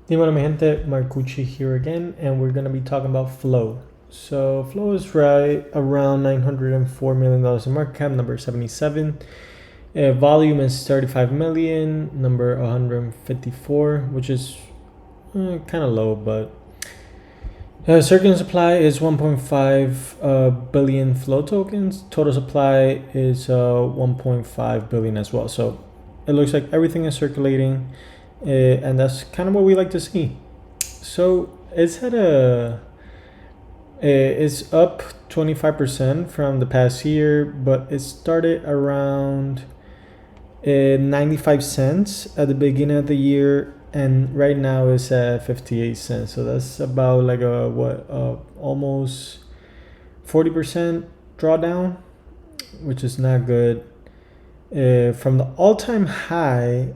Dímelo mi gente, Marcucci here again, and we're going to be talking about Flow. So Flow is right around $904 million in market cap, number 77. Volume is 35 million, number 154, which is kind of low, but circulating supply is 1.5 billion flow tokens. Total supply is 1.5 billion as well. So it looks like everything is circulating, and that's kind of what we like to see. So it's had it's up 25% from the past year, but it started around 95 cents at the beginning of the year, and right now it's at 58 cents. So that's about like a almost 40% drawdown, which is not good. From the all-time high,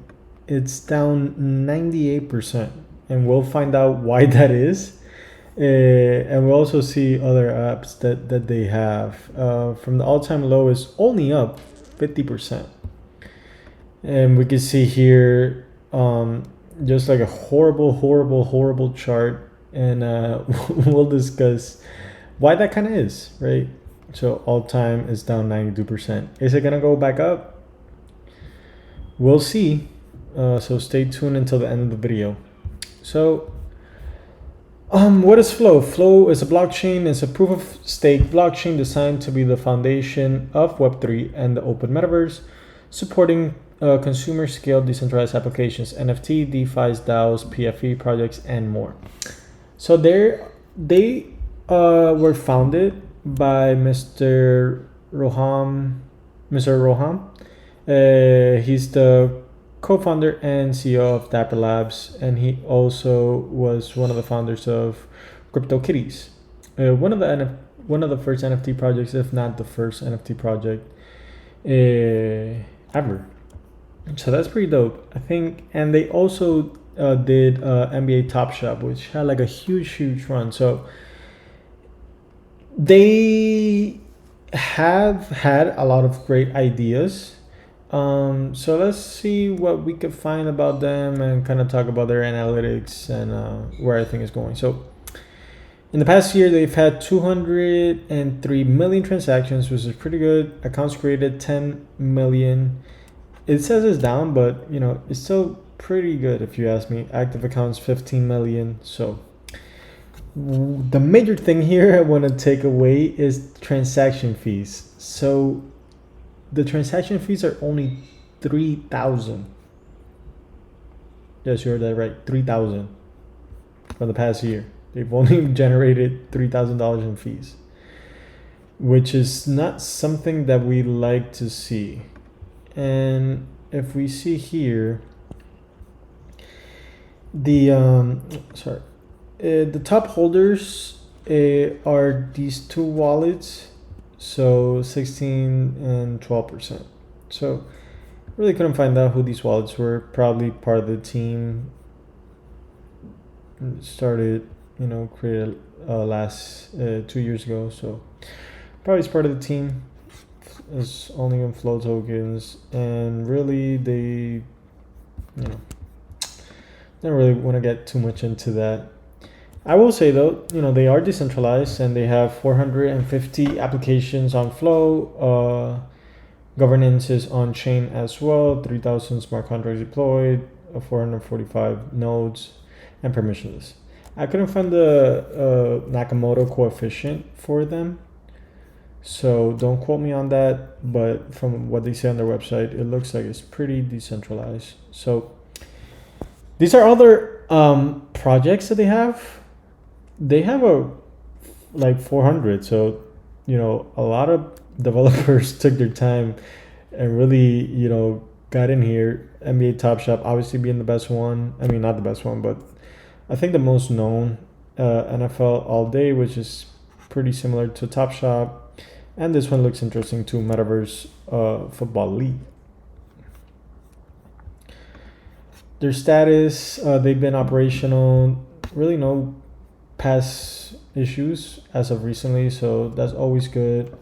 it's down 98%, and we'll find out why that is. And we'll also see other apps that they have. From the all-time low is only up 50%. And we can see here just like a horrible chart, and we'll discuss why that kind of is, right? So all time is down 92%. Is it gonna go back up? We'll see. So stay tuned until the end of the video. So what is Flow? Flow is a blockchain. It's a proof of stake blockchain designed to be the foundation of Web3 and the open metaverse, supporting consumer scale decentralized applications, NFT, DeFi's, DAOs, PFE projects, and more. So they were founded by Mr. Roham. He's the co-founder and CEO of Dapper Labs, and he also was one of the founders of CryptoKitties, one of the first NFT projects, if not the first NFT project ever. So that's pretty dope, I think. And they also did NBA Top Shot, which had like a huge run. So they have had a lot of great ideas. So let's see what we could find about them and kind of talk about their analytics and where I think is going. So in the past year, they've had 203 million transactions, which is pretty good. Accounts created 10 million. It says it's down, but it's still pretty good if you ask me. Active accounts 15 million. So the major thing here I want to take away is transaction fees. So the transaction fees are only 3,000. Yes, you heard that right. 3,000 for the past year. They've only generated $3,000 in fees, which is not something that we like to see. And if we see here, the top holders are these two wallets, so 16 and 12%. So really couldn't find out who these wallets were. Probably part of the team started, created last 2 years ago. So probably it's part of the team. It's only in flow tokens, and really they don't really want to get too much into that. I will say though, they are decentralized and they have 450 applications on Flow. Governance is on chain as well. 3,000 smart contracts deployed, 445 nodes, and permissionless. I couldn't find the Nakamoto coefficient for them, so don't quote me on that, but from what they say on their website, it looks like it's pretty decentralized. So these are other projects that they have. They have like 400. So, a lot of developers took their time and really, got in here. NBA Top Shop obviously being the best one. I mean, not the best one, but I think the most known. NFL All Day, which is pretty similar to Top Shop. And this one looks interesting too, Metaverse Football League. Their status, they've been operational, really no past issues as of recently, so that's always good.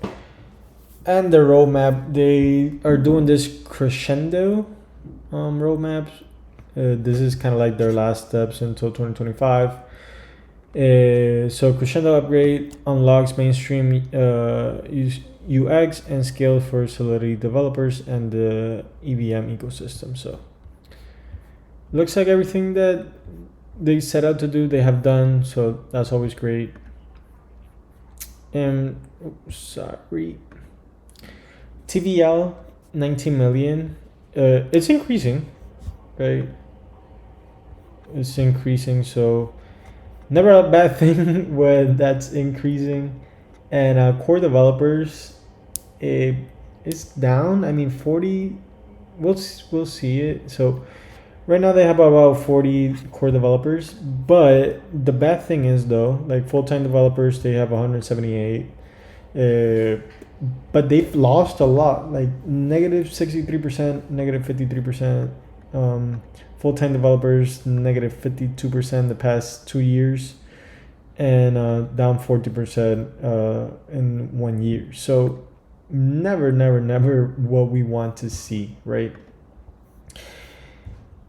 And their roadmap, they are doing this crescendo roadmap. This is kind of like their last steps until 2025. So Crescendo upgrade unlocks mainstream UX and scale for Solidity developers and the EVM ecosystem. So looks like everything that they set out to do, they have done. So that's always great. And TVL 19 million. It's increasing, right? It's increasing, so never a bad thing when that's increasing. And core developers, it's down. I mean, 40. We'll see it. So right now they have about 40 core developers, but the bad thing is though, like full-time developers, they have 178. But they've lost a lot, like negative 63%, negative 53%. Full-time developers, negative 52% the past 2 years, and down 40% in 1 year. So never what we want to see, right?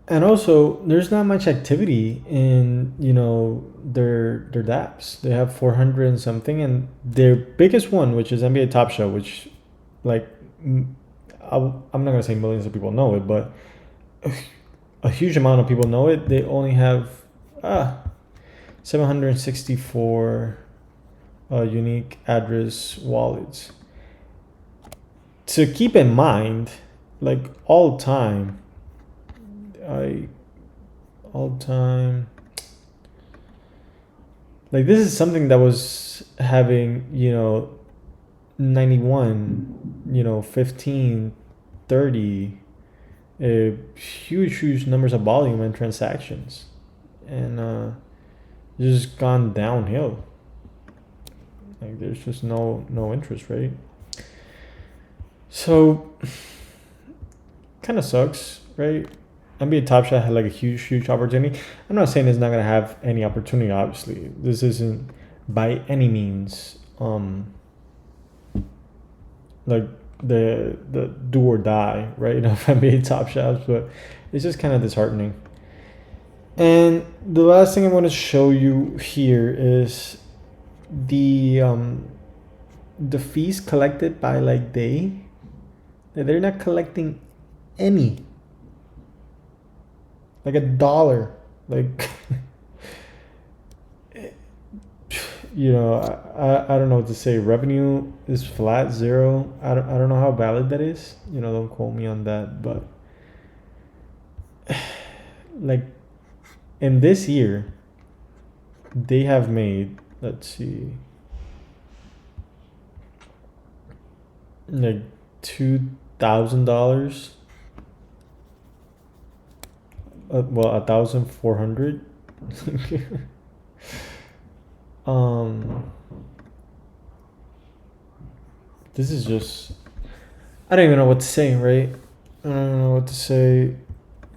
And also, there's not much activity in their DApps. They have 400 and something, and their biggest one, which is NBA Top Shot, which, like, I'm not gonna say millions of people know it, but a huge amount of people know it. They only have 764 unique address wallets. To keep in mind, like all time, like this is something that was having 91, 15, 30, huge numbers of volume and transactions, and just gone downhill. Like there's just no interest, right? So kind of sucks, right? NBA Top Shot had like a huge opportunity. I'm not saying it's not gonna have any opportunity. Obviously, this isn't by any means like the do or die, right, of NBA Top Shots, but it's just kind of disheartening. And the last thing I want to show you here is the fees collected by like they're not collecting any, like $1, like I don't know what to say. Revenue is flat, zero. I don't know how valid that is. Don't quote me on that, but like in this year they have made, let's see, like $2,000. Well, 1,400. This is just, I don't even know what to say, right? I don't even know what to say.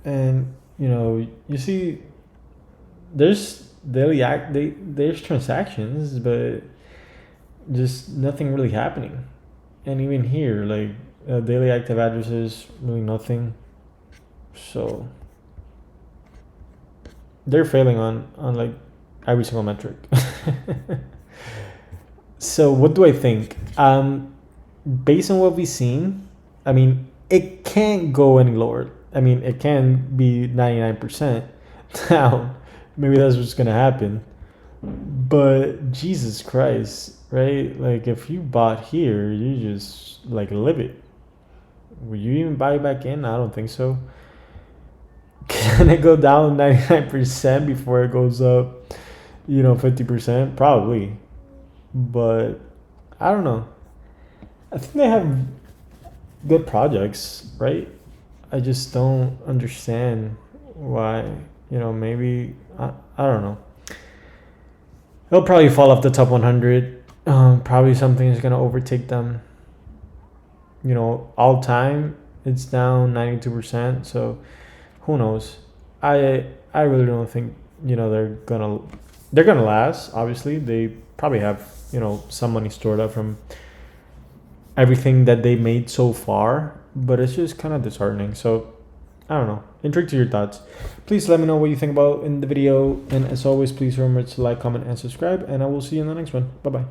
And you see there's there's transactions, but just nothing really happening. And even here, like daily active addresses, really nothing. So they're failing on like every single metric. So what do I think? Based on what we've seen, I mean, it can't go any lower. I mean, it can be 99% down. Maybe that's what's gonna happen. But Jesus Christ, right? Like if you bought here, you just like live it. Will you even buy back in? I don't think so. Can it go down 99% before it goes up 50%? Probably. But I don't know. I think they have good projects, right? I just don't understand why. Maybe I don't know. It'll probably fall off the top 100. Probably something is gonna overtake them. All time it's down 92%. So who knows? I really don't think they're gonna last. Obviously, they probably have some money stored up from everything that they made so far, but it's just kind of disheartening. So I don't know. Intrigued to your thoughts. Please let me know what you think about in the video. And as always, please remember to like, comment, and subscribe. And I will see you in the next one. Bye bye.